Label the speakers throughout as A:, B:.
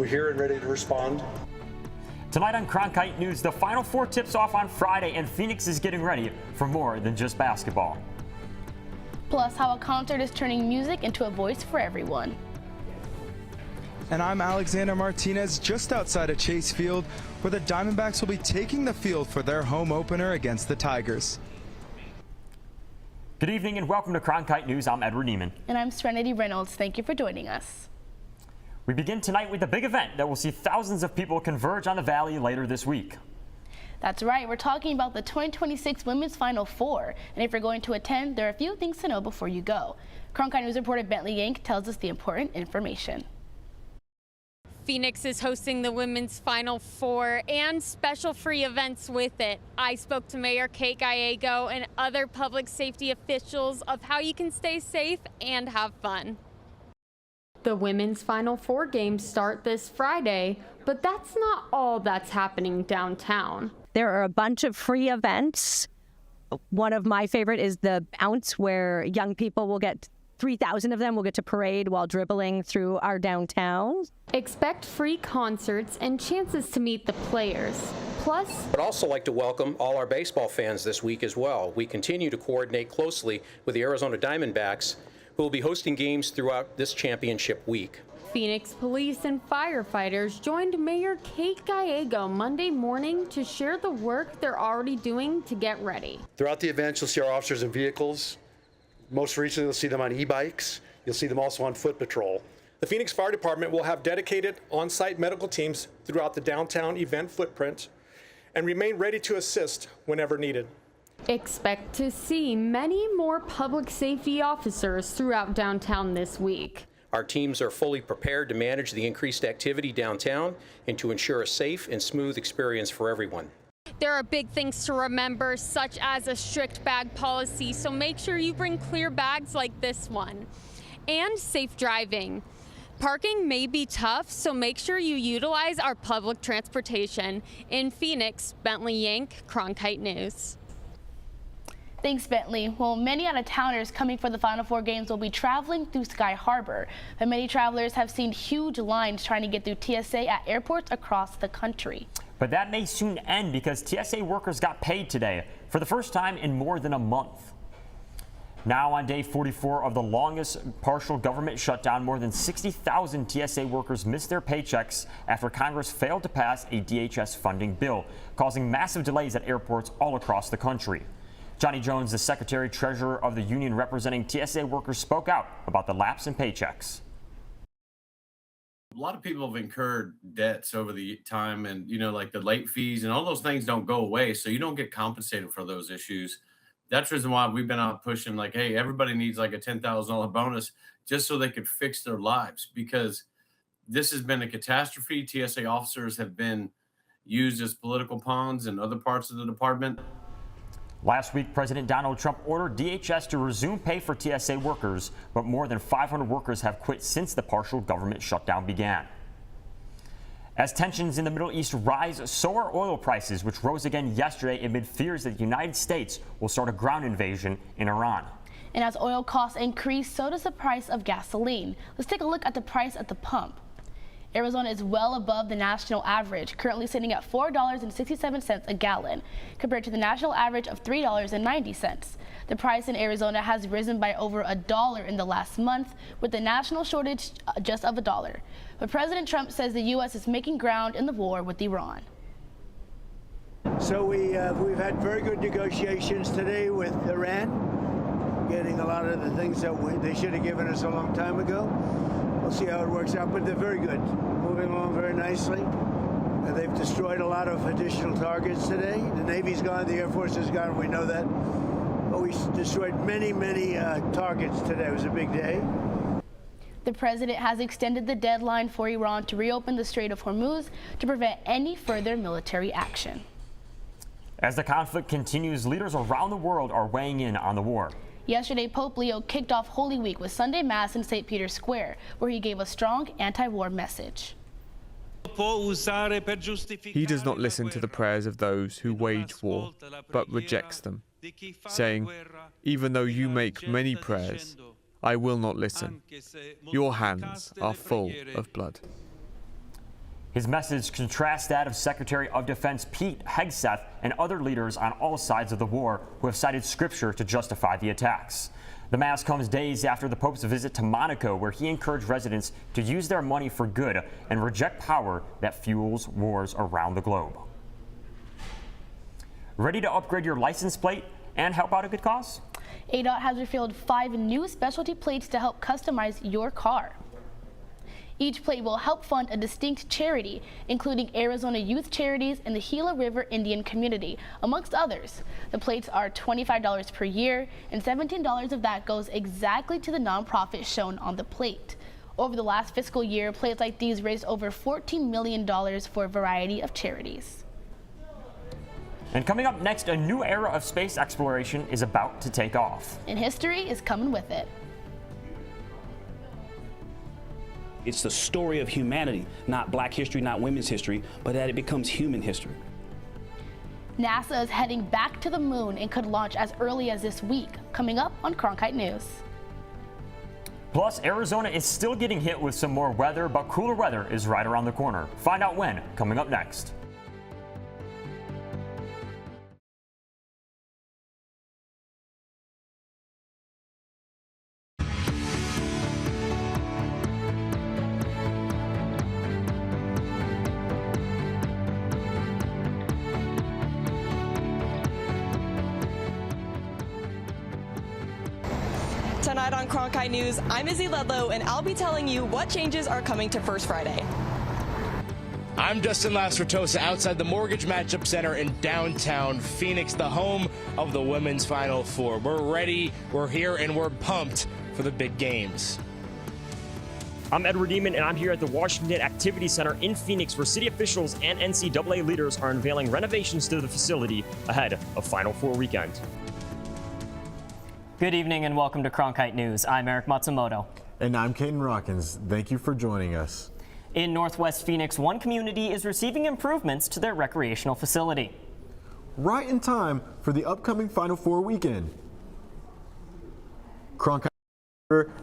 A: We're here and ready to respond.
B: Tonight on Cronkite News, the Final Four tips off on Friday, and Phoenix is getting ready for more than just basketball.
C: Plus, how a concert is turning music into a voice for everyone.
D: And I'm Alexander Martinez, just outside of Chase Field, where the Diamondbacks will be taking the field for their home opener against the Tigers.
B: Good evening and welcome to Cronkite News. I'm Edward Neiman.
C: And I'm Serenity Reynolds. Thank you for joining us.
B: We begin tonight with a big event that will see thousands of people converge on the Valley later this week.
C: That's right. We're talking about the 2026 Women's Final Four. And if you're going to attend, there are a few things to know before you go. Cronkite News reporter Bentley Yank tells us the important information.
E: Phoenix is hosting the Women's Final Four and special free events with it. I spoke to Mayor Kate Gallego and other public safety officials of how you can stay safe and have fun. The Women's Final Four games start this Friday, but that's not all that's happening downtown.
F: There are a bunch of free events. One of my favorite is the bounce, where young people will get 3,000 of them will get to parade while dribbling through our downtown.
E: Expect free concerts and chances to meet the players. Plus,
G: I'd also like to welcome all our baseball fans this week as well. We continue to coordinate closely with the Arizona Diamondbacks, who will be hosting games throughout this championship week.
E: Phoenix police and firefighters joined Mayor Kate Gallego Monday morning to share the work they're already doing to get ready.
A: Throughout the event, you'll see our officers in vehicles. Most recently, you'll see them on e-bikes. You'll see them also on foot patrol.
H: The Phoenix Fire Department will have dedicated on-site medical teams throughout the downtown event footprint and remain ready to assist whenever needed.
E: Expect to see many more public safety officers throughout downtown this week.
G: Our teams are fully prepared to manage the increased activity downtown and to ensure a safe and smooth experience for everyone.
E: There are big things to remember, such as a strict bag policy, so make sure you bring clear bags like this one. And safe driving. Parking may be tough, so make sure you utilize our public transportation. In Phoenix, Bentley Yank, Cronkite News.
C: Thanks, Bentley. Well, many out-of-towners coming for the Final Four games will be traveling through Sky Harbor, but many travelers have seen huge lines trying to get through TSA at airports across the country.
B: But that may soon end because TSA workers got paid today for the first time in more than a month. Now on day 44 of the longest partial government shutdown, more than 60,000 TSA workers missed their paychecks after Congress failed to pass a DHS funding bill, causing massive delays at airports all across the country. Johnny Jones, the Secretary-Treasurer of the union representing TSA workers, spoke out about the lapse in paychecks.
I: A lot of people have incurred debts over the time, and like the late fees and all those things don't go away, so you don't get compensated for those issues. That's the reason why we've been out pushing like, hey, everybody needs like a $10,000 bonus just so they could fix their lives, because this has been a catastrophe. TSA officers have been used as political pawns in other parts of the department.
B: Last week, President Donald Trump ordered DHS to resume pay for TSA workers, but more than 500 workers have quit since the partial government shutdown began. As tensions in the Middle East rise, so are oil prices, which rose again yesterday amid fears that the United States will start a ground invasion in Iran.
C: And as oil costs increase, so does the price of gasoline. Let's take a look at the price at the pump. Arizona is well above the national average, currently sitting at $4.67 a gallon, compared to the national average of $3.90. The price in Arizona has risen by over $1 in the last month, with the national shortage just of $1. But President Trump says the U.S. is making ground in the war with Iran.
J: So we've had very good negotiations today with Iran, getting a lot of the things that they should have given us a long time ago. We'll see how it works out, but they're very good, moving along very nicely. They've destroyed a lot of additional targets today. The Navy's gone, the Air Force is gone, we know that. But we destroyed many targets today. It was a big day.
C: The president has extended the deadline for Iran to reopen the Strait of Hormuz to prevent any further military action.
B: As the conflict continues, leaders around the world are weighing in on the war.
C: Yesterday, Pope Leo kicked off Holy Week with Sunday Mass in St. Peter's Square, where he gave a strong anti-war message.
D: He does not listen to the prayers of those who wage war, but rejects them, saying, "Even though you make many prayers, I will not listen. Your hands are full of blood."
B: His message contrasts that of Secretary of Defense Pete Hegseth and other leaders on all sides of the war who have cited scripture to justify the attacks. The mass comes days after the Pope's visit to Monaco, where he encouraged residents to use their money for good and reject power that fuels wars around the globe. Ready to upgrade your license plate and help out a good cause?
C: ADOT has revealed 5 new specialty plates to help customize your car. Each plate will help fund a distinct charity, including Arizona youth charities and the Gila River Indian community, amongst others. The plates are $25 per year, and $17 of that goes exactly to the nonprofit shown on the plate. Over the last fiscal year, plates like these raised over $14 million for a variety of charities.
B: And coming up next, a new era of space exploration is about to take off.
C: And history is coming with it.
K: It's the story of humanity, not black history, not women's history, but that it becomes human history.
C: NASA is heading back to the moon and could launch as early as this week. Coming up on Cronkite News.
B: Plus, Arizona is still getting hit with some more weather, but cooler weather is right around the corner. Find out when, coming up next.
L: Tonight on Cronkite News, I'm Izzy Ludlow, and I'll be telling you what changes are coming to First Friday.
M: I'm Justin Lasratosa outside the Mortgage Matchup Center in downtown Phoenix, the home of the women's Final Four. We're ready, we're here, and we're pumped for the big games.
B: I'm Edward Eamon, and I'm here at the Washington Activity Center in Phoenix, where city officials and NCAA leaders are unveiling renovations to the facility ahead of Final Four weekend.
N: Good evening and welcome to Cronkite News. I'm Eric Matsumoto.
O: And I'm Caden Rockins. Thank you for joining us.
N: In Northwest Phoenix, one community is receiving improvements to their recreational facility.
O: Right in time for the upcoming Final Four weekend. Cronkite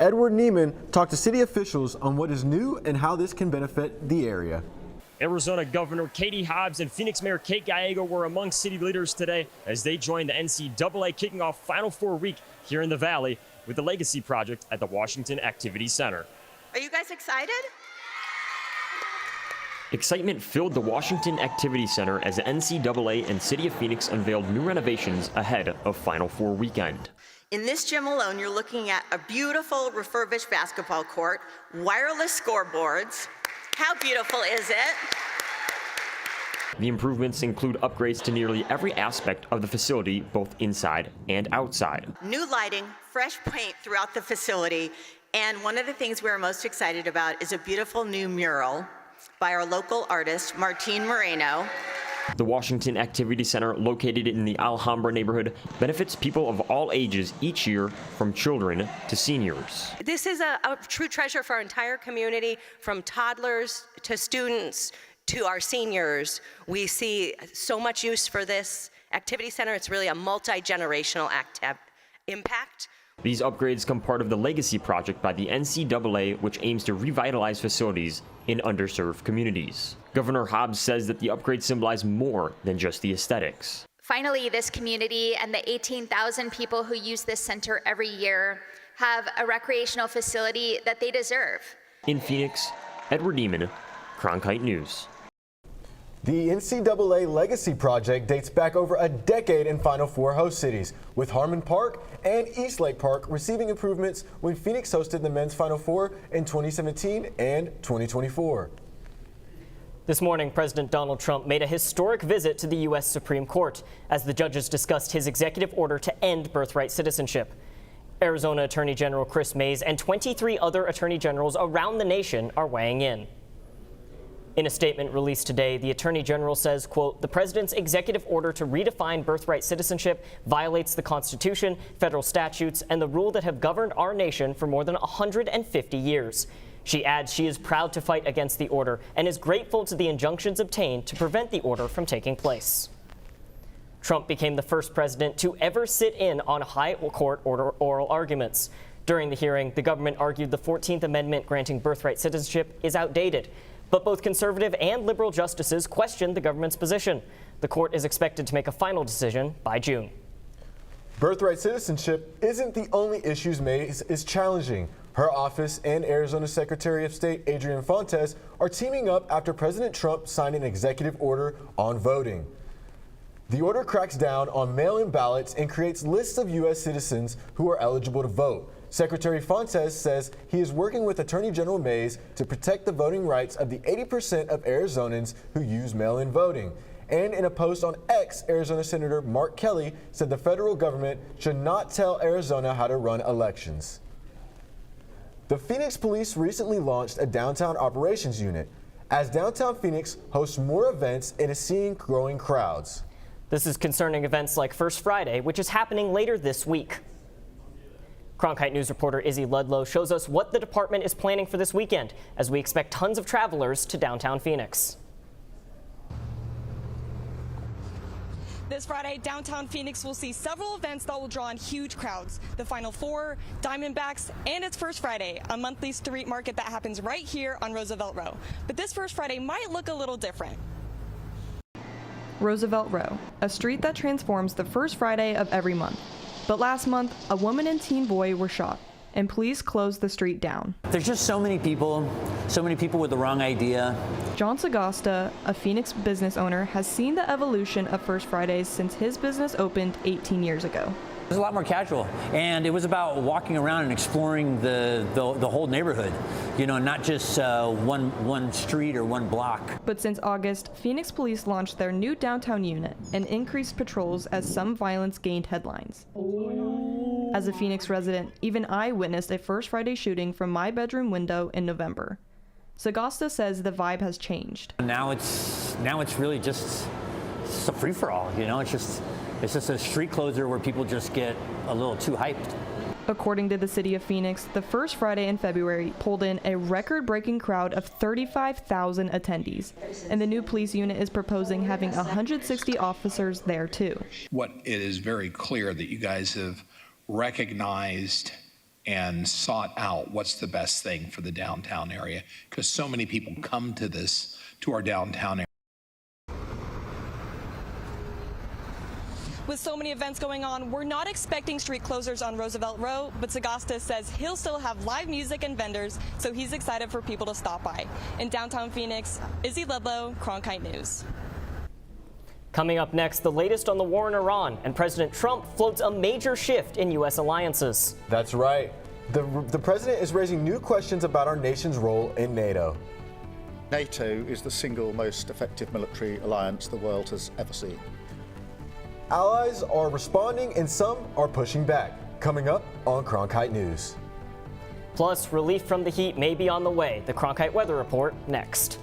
O: Edward Neiman talked to city officials on what is new and how this can benefit the area.
B: Arizona Governor Katie Hobbs and Phoenix Mayor Kate Gallego were among city leaders today as they joined the NCAA kicking off Final Four week here in the Valley with the Legacy Project at the Washington Activity Center.
P: Are you guys excited?
B: Excitement filled the Washington Activity Center as the NCAA and City of Phoenix unveiled new renovations ahead of Final Four weekend.
P: In this gym alone, you're looking at a beautiful refurbished basketball court, wireless scoreboards. How beautiful is it?
B: The improvements include upgrades to nearly every aspect of the facility, both inside and outside.
P: New lighting, fresh paint throughout the facility, and one of the things we're most excited about is a beautiful new mural by our local artist, Martine Moreno.
B: The Washington Activity Center, located in the Alhambra neighborhood, benefits people of all ages each year, from children to seniors.
Q: This is a true treasure for our entire community, from toddlers to students to our seniors. We see so much use for this activity center. It's really a multi-generational impact.
B: These upgrades come part of the Legacy Project by the NCAA, which aims to revitalize facilities in underserved communities. Governor Hobbs says that the upgrades symbolize more than just the aesthetics.
R: Finally, this community and the 18,000 people who use this center every year have a recreational facility that they deserve.
B: In Phoenix, Edward Neiman, Cronkite News.
O: The NCAA Legacy Project dates back over a decade in Final Four host cities, with Harmon Park and Eastlake Park receiving improvements when Phoenix hosted the men's Final Four in 2017 and 2024.
N: This morning, President Donald Trump made a historic visit to the U.S. Supreme Court as the judges discussed his executive order to end birthright citizenship. Arizona Attorney General Chris Mays and 23 other attorney generals around the nation are weighing in. In a statement released today, the Attorney General says, quote, "The president's executive order to redefine birthright citizenship violates the Constitution, federal statutes, and the rule that have governed our nation for more than 150 years. She adds she is proud to fight against the order and is grateful to the injunctions obtained to prevent the order from taking place. Trump became the first president to ever sit in on high court oral arguments. During the hearing, the government argued the 14th Amendment granting birthright citizenship is outdated. But both conservative and liberal justices questioned the government's position. The court is expected to make a final decision by June.
O: Birthright citizenship isn't the only issue Mays is challenging. Her office and Arizona Secretary of State Adrian Fontes are teaming up after President Trump signed an executive order on voting. The order cracks down on mail-in ballots and creates lists of U.S. citizens who are eligible to vote. Secretary Fontes says he is working with Attorney General Mays to protect the voting rights of the 80% of Arizonans who use mail-in voting. And in a post on X, Arizona Senator Mark Kelly said the federal government should not tell Arizona how to run elections. The Phoenix Police recently launched a downtown operations unit. As downtown Phoenix hosts more events, it is seeing growing crowds.
N: This is concerning events like First Friday, which is happening later this week. Cronkite News reporter Izzy Ludlow shows us what the department is planning for this weekend, as we expect tons of travelers to downtown Phoenix.
L: This Friday, downtown Phoenix will see several events that will draw in huge crowds. The Final Four, Diamondbacks, and it's First Friday, a monthly street market that happens right here on Roosevelt Row. But this First Friday might look a little different.
S: Roosevelt Row, a street that transforms the first Friday of every month. But last month, a woman and teen boy were shot, and police closed the street down.
T: There's just so many people with the wrong idea.
S: John Sagasta, a Phoenix business owner, has seen the evolution of First Fridays since his business opened 18 years ago.
T: It was a lot more casual, and it was about walking around and exploring the whole neighborhood, you know, not just one street or one block.
S: But since August, Phoenix police launched their new downtown unit and increased patrols as some violence gained headlines. As a Phoenix resident, even I witnessed a First Friday shooting from my bedroom window in November. Sagasta says the vibe has changed.
T: Now it's really just a free-for-all, you know, it's just a street closer where people just get a little too hyped.
S: According to the city of Phoenix, the first Friday in February pulled in a record-breaking crowd of 35,000 attendees, and the new police unit is proposing having 160 officers there too.
U: What it is very clear that you guys have recognized and sought out what's the best thing for the downtown area, because so many people come to our downtown area.
L: With so many events going on, we're not expecting street closures on Roosevelt Row, but Sagasta says he'll still have live music and vendors, so he's excited for people to stop by. In downtown Phoenix, Izzy Ludlow, Cronkite News.
N: Coming up next, the latest on the war in Iran, and President Trump floats a major shift in U.S. alliances.
O: That's right. The president is raising new questions about our nation's role in NATO.
V: NATO is the single most effective military alliance the world has ever seen.
O: Allies are responding and some are pushing back. Coming up on Cronkite News.
N: Plus, relief from the heat may be on the way. The Cronkite Weather Report next.